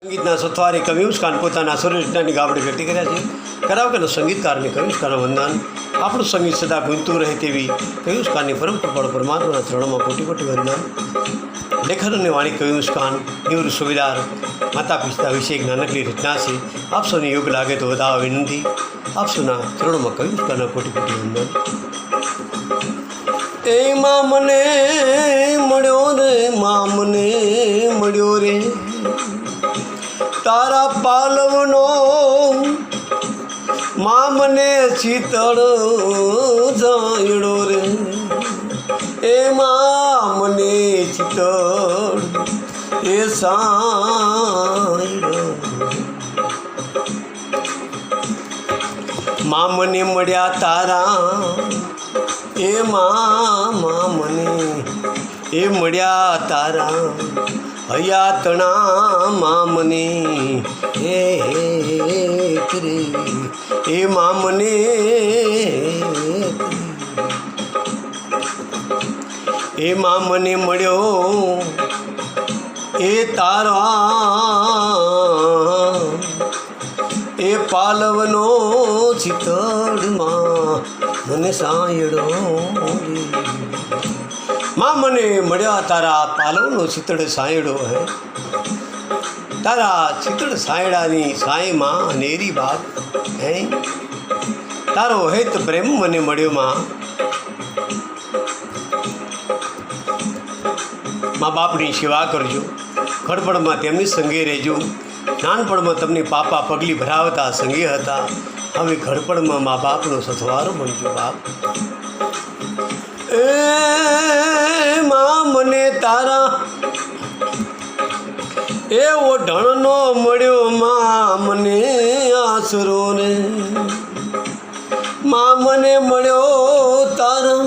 સંગીતના સથવારે કવિયુષકાન પોતાના સ્વરરચનાની ગાવડી વ્યક્ત કર્યા છે. કરાવકરના સંગીતકારને કવિયુષકાના વંદન. આપણું સંગીત સદા ગુંજતું રહે તેવી કવિયુષકાનની પરમ કૃપાળુ પરમાત્માના ચરણોમાં કોટી કોટી વંદન. લેખન અને વાણી કવિયુષકાન નિવૃત્ત સુવિધાર માતા પિતા વિશે એક નાનકડી રચના છે. આપ સૌને યોગ લાગે તો વધારવા વિનંતી. આપ સૌના ચરણોમાં કવિયુષકાનના કોટી કોટી વંદન. એમાં મને મળ્યો રે, માં મને મળ્યો રે, તારા પાલવનો માં મને શીતળ જાયડો રે, એમાં મને શીતળ એ સાયડો. માં મને મળ્યા તારા એમાં મને એ મળ્યા તારા હયાતણા માં મને એ કરે એ માં મને એ માં મને મળ્યો એ તારા એ પાલવનો શીતળમાં મને સાયડો. માં મને મળ્યા તારા પાલવનો શીતળ સાયડો હે, તારા શીતળ સાયડાની સાયમાં અનેરી વાત હે, તારો હેત પ્રેમ મને મળ્યો માં. મા બાપની સેવા કરજો, ઘડપણમાં તેમની સંગે રહેજો. નાનપણમાં તમને પાપા પગલી ભરાવતા સંગે હતા, હવે ઘડપણમાં મા બાપનો સથવારો બનજો બાપ. એ માં મને તારા એ ઓઢણનો મળ્યો માં મને આશરો રે, માં મને મળ્યો તારા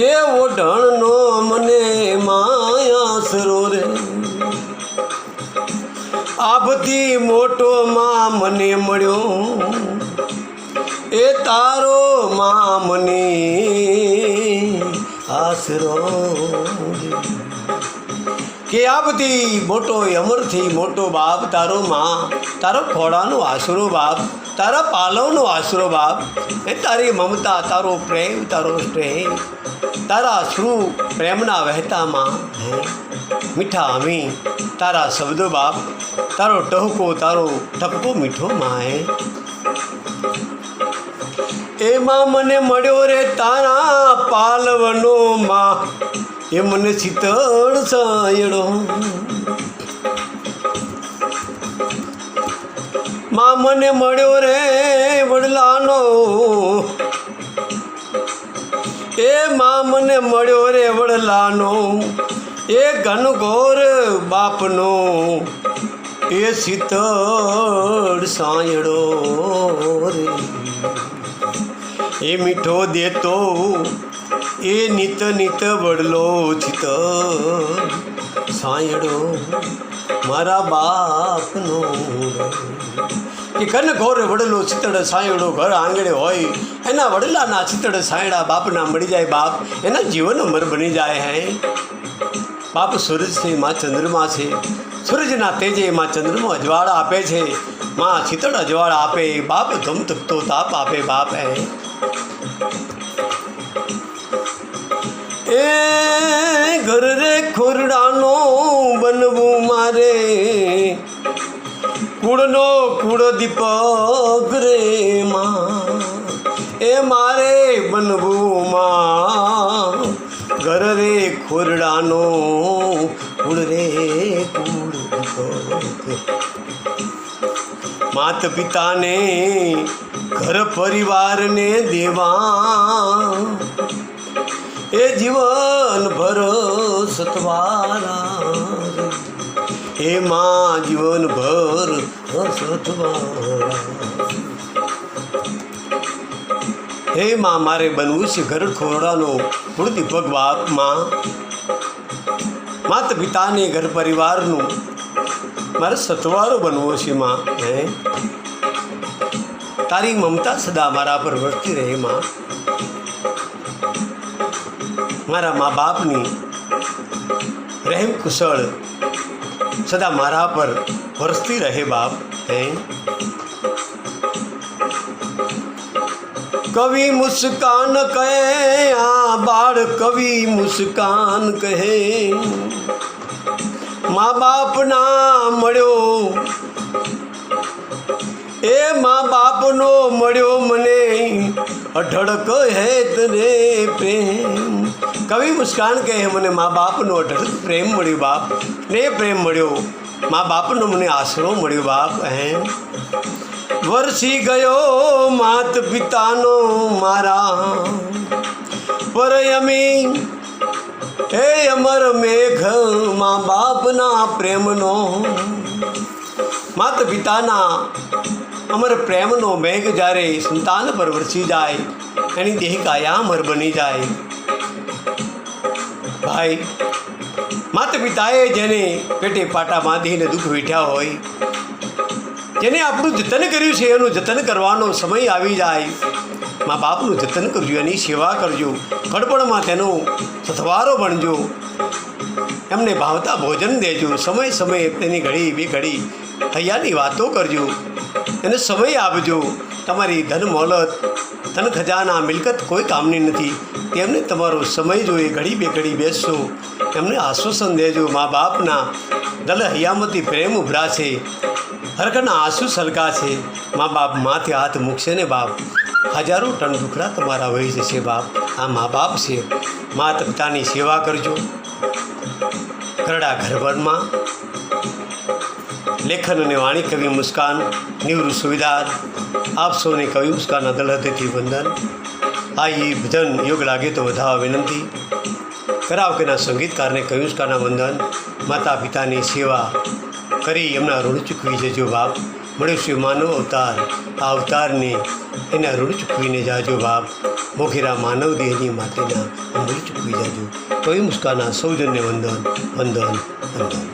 એ ઓઢણનો મને માં આશરો રે, આપથી મોટો માં મને મળ્યો એ તારો માં મને આશરો. કે આપથી મોટો અમરથી મોટો બાપ તારો માં, તારો ખોડાનો આશરો બાપ, તારા પાલવનો આશરો બાપ. એ તારી મમતા, તારો પ્રેમ, તારો સ્નેહ, તારા શ્રુ પ્રેમના વહેતા માં હે મીઠા અમી તારા શબ્દો બાપ, તારો ટહકો, તારો ટપકો મીઠો માં હે. એમાં મને મળ્યો રે તારા પાલવનો માં એ મને શીતળ સાયડો. માં મને મળ્યો રે વડલાનો એ માં મને મળ્યો રે વડલાનો એ ઘનઘોર બાપનો એ શીતળ સાયડો રે. એ મીઠો દેતો એ નિત નિત વડલો શીતળ સાયડો મારા બાપનો. કે ઘનઘોર વડલો શીતળ સાયડો ઘર આંગણે હોય, એના વડલાના શીતળ સાયડા બાપના મળી જાય બાપ, એના જીવન અમર બની જાય હે બાપ. સૂરજ છે માં ચંદ્રમા છે, સૂરજના તેજે માં ચંદ્રમા અજવાળા આપે છે, માં શીતળ અજવાળા આપે બાપ, ધમધમતો તાપ આપે બાપ હે. એ ઘર રે ખોરડાનો બનવું મારે, કુળનો કુળ દીપક રે માં એ મારે બનવું માં. ઘર રે ખોરડાનો કુળ રે કુળ દીપક. માત પિતાને ઘર પરિવારને દેવા એ જીવન ભર સતવારા હે માં, જીવન ભર સતવારા. હે માં મારે બનવું છે ઘર ખોરડાનો કુળદીપક બાપ માં. માતા પિતાને ઘર પરિવારનું મારે સતવારો બનવો છે માં હે. તારી મમતા સદા મારા પર વર્તી રહે માં. મારા મા બાપની રહેમ કુશળ સદા મારા પર વરસતી રહે બાપ હે કવિ મુસ્કાન કહે આ બાળ કવિ મુસ્કાન કહે મા બાપ ના મળ્યો એ મા બાપનો મળ્યો મને અઢળક હે તને પ્રેમ કવિ મુસ્કાન કહે મને મા બાપનો અઢળક પ્રેમ મળ્યો બાપ ને પ્રેમ મળ્યો મા બાપનો મને આશરો મળ્યો બાપ હે વરસી ગયો માત પિતાનો મારા પરયમી હે અમર મેઘ મા બાપના પ્રેમનો માતા પિતાના અમર પ્રેમનો મેઘ જ્યારે સંતાન પર વરસી જાય એની દેહ કાયા અમર બની જાય ભાઈ માતા પિતાએ જેને પેટે પાટા બાંધીને દુઃખ વેઠ્યા હોય જેને આપણું જતન કર્યું છે એનું જતન કરવાનો સમય આવી જાય મા બાપનું જતન કરજો એની સેવા કરજો કડપણમાં તેનો સથવારો બનજો એમને ભાવતા ભોજન દેજો સમય સમયે તેની ઘડી બે ઘડી હૈયાની વાતો કરજો એને સમય આપજો તમારી ધન મોલત ધન ખજાના મિલકત કોઈ કામની નથી તેમને તમારો સમય જોઈએ ઘડી બે ઘડી બેસશો એમને આશ્વાસન દેજો મા બાપના દલ હૈયામતી પ્રેમ ઉભરાશે હરખના આંસુ સલકાશે મા બાપ માથે હાથ મૂકશે ને બાપ હજારો ટન દુખડા તમારા વહી જશે બાપ આ મા બાપ છે માતા પિતાની સેવા કરજો કરડા ઘરભરમાં લેખન અને વાણી કવિ મુસ્કાન નિવૃત્ત સુવિધાર આપ સૌને કવિ મુસ્કાનના દલહદેથી વંદન આ એ ભજન યોગ લાગે તો વધારવા વિનંતી કરાવકેના સંગીતકારને કવિ મુસ્કાનના વંદન માતા પિતાની સેવા કરી એમના ઋણ ચૂકવી જજો બાપ મળ્યો છે માનવ અવતાર આ અવતારને એના ઋણ ચૂકવીને જાજો બાપ મોઘેરા માનવ દેહની માટેના ઋણ ચૂકવી જાજો કવિ મુસ્કાનના સૌજન્ય વંદન વંદન વંદન